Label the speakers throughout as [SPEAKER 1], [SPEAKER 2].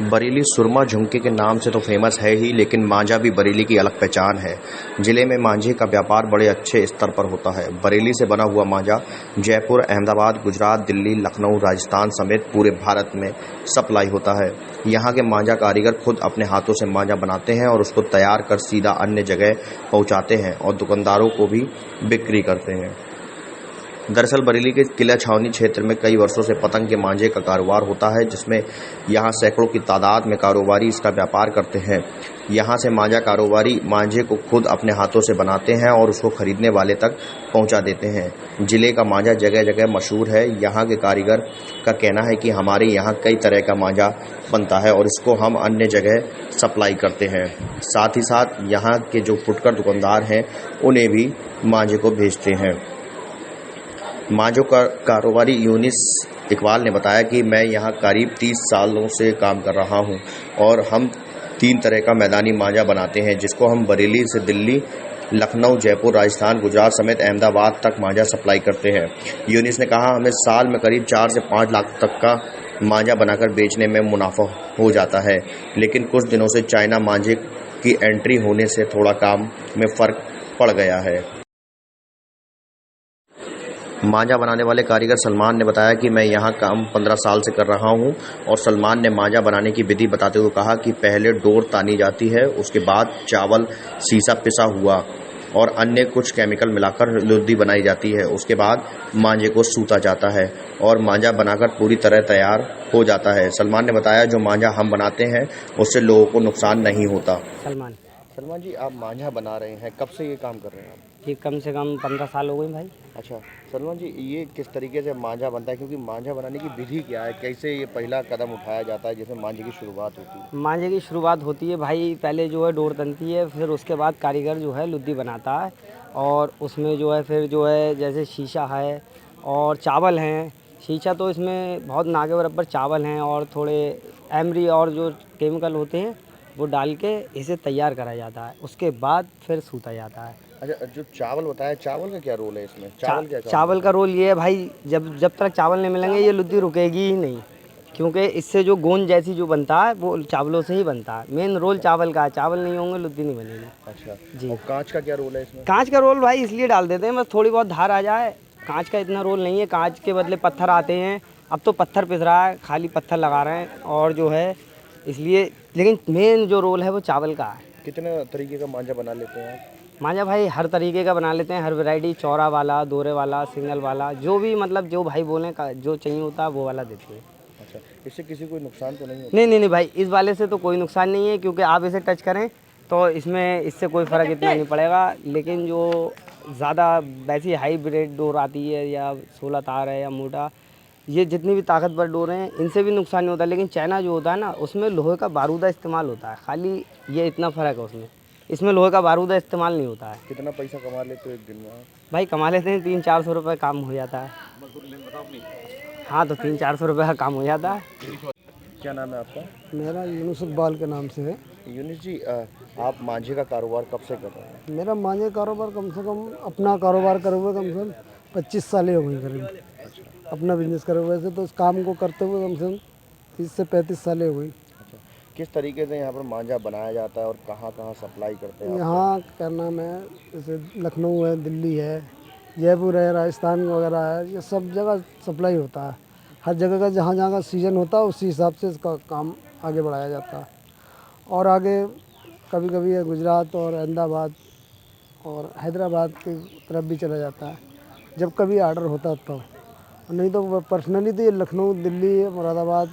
[SPEAKER 1] बरेली सुरमा झुमके के नाम से तो फेमस है ही, लेकिन मांझा भी बरेली की अलग पहचान है। जिले में मांझे का व्यापार बड़े अच्छे स्तर पर होता है। बरेली से बना हुआ मांझा जयपुर, अहमदाबाद, गुजरात, दिल्ली, लखनऊ, राजस्थान समेत पूरे भारत में सप्लाई होता है। यहाँ के मांझा कारीगर खुद अपने हाथों से मांझा बनाते हैं और उसको तैयार कर सीधा अन्य जगह पहुँचाते हैं और दुकानदारों को भी बिक्री करते हैं। दरअसल बरेली के किला छावनी क्षेत्र में कई वर्षों से पतंग के मांझे का कारोबार होता है, जिसमें यहाँ सैकड़ों की तादाद में कारोबारी इसका व्यापार करते हैं। यहाँ से मांझा कारोबारी मांझे को खुद अपने हाथों से बनाते हैं और उसको खरीदने वाले तक पहुँचा देते हैं। जिले का मांझा जगह जगह मशहूर है। यहाँ के कारीगर का कहना है कि हमारे यहाँ कई तरह का मांझा बनता है और इसको हम अन्य जगह सप्लाई करते हैं। साथ ही साथ यहाँ के जो फुटकर दुकानदार हैं उन्हें भी मांझे को भेजते हैं। मांझों का कारोबारी यूनिस इकबाल ने बताया कि मैं यहाँ करीब 30 सालों से काम कर रहा हूँ और हम 3 तरह का मैदानी मांझा बनाते हैं, जिसको हम बरेली से दिल्ली, लखनऊ, जयपुर, राजस्थान, गुजरात समेत अहमदाबाद तक मांझा सप्लाई करते हैं। यूनिस ने कहा, हमें साल में करीब 4 से 5 लाख तक का मांझा बनाकर बेचने में मुनाफा हो जाता है, लेकिन कुछ दिनों से चाइना मांझे की एंट्री होने से थोड़ा काम में फ़र्क पड़ गया है। मांझा बनाने वाले कारीगर सलमान ने बताया कि मैं यहाँ काम 15 साल से कर रहा हूँ और सलमान ने मांझा बनाने की विधि बताते हुए कहा कि पहले डोर तानी जाती है, उसके बाद चावल, सीसा पिसा हुआ और अन्य कुछ केमिकल मिलाकर लुद्दी बनाई जाती है। उसके बाद मांझे को सूता जाता है और मांझा बनाकर पूरी तरह तैयार हो जाता है। सलमान ने बताया, जो मांझा हम बनाते हैं उससे लोगों को नुकसान नहीं होता। सलमान जी, आप मांझा बना रहे हैं, कब से ये काम कर रहे हैं आप?
[SPEAKER 2] ये कम से कम 15 साल हो गए भाई।
[SPEAKER 1] अच्छा सलमान जी, ये किस तरीके से मांझा बनता है, क्योंकि मांझा बनाने की विधि क्या है, कैसे ये पहला कदम उठाया जाता है जैसे मांझे की शुरुआत होती है?
[SPEAKER 2] मांझे की शुरुआत होती है भाई, पहले जो है डोर तनती है, फिर उसके बाद कारीगर जो है लुद्दी बनाता है और उसमें जो है फिर जो है जैसे शीशा है और चावल हैं। शीशा तो इसमें बहुत नागे बराबर चावल हैं और थोड़े एमरी और जो केमिकल होते हैं वो डाल के इसे तैयार करा जाता है। उसके बाद फिर सूता जाता है।
[SPEAKER 1] अच्छा, जो चावल बताया, चावल का क्या रोल है इसमें? चावल क्या
[SPEAKER 2] चावल का रोल ये है भाई, जब तक चावल नहीं मिलेंगे ये लुद्दी रुकेगी ही नहीं, क्योंकि इससे जो गोंद जैसी जो बनता है वो चावलों से ही बनता है। मेन रोल चावल का है, चावल नहीं होंगे लुद्दी नहीं बनेगी।
[SPEAKER 1] अच्छा
[SPEAKER 2] जी।
[SPEAKER 1] और कांच का क्या रोल है इसमें?
[SPEAKER 2] कांच का रोल भाई इसलिए डाल देते हैं बस थोड़ी बहुत धार आ जाए। कांच का इतना रोल नहीं है, कांच के बदले पत्थर आते हैं। अब तो पत्थर पिस रहा है, खाली पत्थर लगा रहे हैं और जो है इसलिए, लेकिन मेन जो रोल है वो चावल का है।
[SPEAKER 1] कितने तरीके का मांझा बना लेते हैं आप?
[SPEAKER 2] मांझा भाई हर तरीके का बना लेते हैं, हर वैरायटी, चौड़ा वाला, दोरे वाला, सिंगल वाला, जो भी मतलब जो भाई बोलें का जो चाहिए होता है वो वाला देते हैं।
[SPEAKER 1] अच्छा, इससे किसी को नुकसान तो नहीं होता?
[SPEAKER 2] नहीं भाई, इस वाले से तो कोई नुकसान नहीं है, क्योंकि आप इसे टच करें तो इससे कोई फ़र्क इतना नहीं पड़ेगा। लेकिन जो ज़्यादा वैसी हाईब्रिड डोर आती है या 16 तार है या मोटा, ये जितनी भी ताकतवर डोर हैं इनसे भी नुकसान नहीं होता। लेकिन चाइना जो होता है ना, उसमें लोहे का बारूदा इस्तेमाल होता है, खाली ये इतना फ़र्क है उसमें। इसमें लोहे का बारूदा इस्तेमाल नहीं होता है।
[SPEAKER 1] कितना पैसा कमा लेते हो एक दिन में आप?
[SPEAKER 2] भाई कमा लेते हैं 300-400 रुपये, काम हो जाता है। हाँ, तो 300-400 रुपये का काम हो जाता है।
[SPEAKER 1] क्या नाम है आपका?
[SPEAKER 3] मेरा यूनुस इकबाल के नाम से है।
[SPEAKER 1] यूनिस जी, आप मांझे का कारोबार कब से कर रहे हैं?
[SPEAKER 3] मेरा मांझे कारोबार कम से कम अपना कारोबार करे हुए कम से कम 25 साल हो गई करीब। अपना बिजनेस करे हुए से तो इस काम को करते हुए कम से कम 30 से 35 साल हो गई।
[SPEAKER 1] अच्छा, किस तरीके से यहाँ पर मांझा बनाया जाता है और कहाँ कहाँ सप्लाई करते हैं आप?
[SPEAKER 3] यहाँ क्या नाम है, जैसे लखनऊ है, दिल्ली है, जयपुर है, राजस्थान वगैरह है, ये सब जगह सप्लाई होता है। हर जगह का जहाँ जहाँ का सीज़न होता है उसी हिसाब से इसका काम आगे बढ़ाया जाता है। और आगे कभी कभी ये गुजरात और अहमदाबाद और हैदराबाद की तरफ भी चला जाता है, जब कभी आर्डर होता है तब। नहीं तो पर्सनली तो ये लखनऊ, दिल्ली, मुरादाबाद,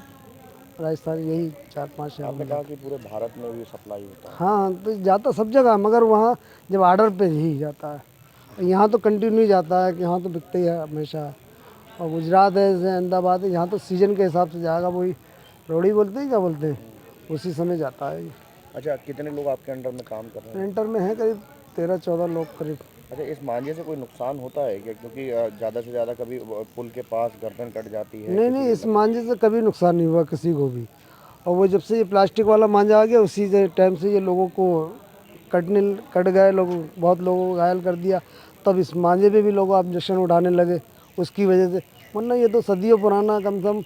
[SPEAKER 3] राजस्थान, यही 4-5 शहर।
[SPEAKER 1] आपने कहा कि पूरे भारत में भी सप्लाई होता है।
[SPEAKER 3] हाँ, तो जाता सब जगह, मगर वहाँ जब आर्डर पे ही जाता है। यहाँ तो कंटिन्यू जाता है कि यहाँ तो बिकते ही है हमेशा। और गुजरात है, जैसे अहमदाबाद है, यहाँ तो सीज़न के हिसाब से जाएगा। वही रोड़ी बोलते हैं, क्या बोलते हैं, उसी समय जाता है।
[SPEAKER 1] अच्छा, कितने लोग आपके अंडर में काम कर रहे हैं?
[SPEAKER 3] एंटर में है करीब 13-14 लोग करीब।
[SPEAKER 1] अच्छा, इस मांझे से कोई नुकसान होता है क्या? क्योंकि ज़्यादा से ज़्यादा कभी पुल के पास गर्दन कट जाती है।
[SPEAKER 3] नहीं, इस मांझे से कभी नुकसान नहीं हुआ किसी को भी। और वो जब से ये प्लास्टिक वाला मांझा आ गया उसी टाइम से ये लोगों को कट गए, बहुत लोगों को घायल कर दिया। तब इस मांझे पे भी लोग ऑब्जेक्शन उठाने लगे उसकी वजह से। वरना ये तो सदियों पुराना, कम से कम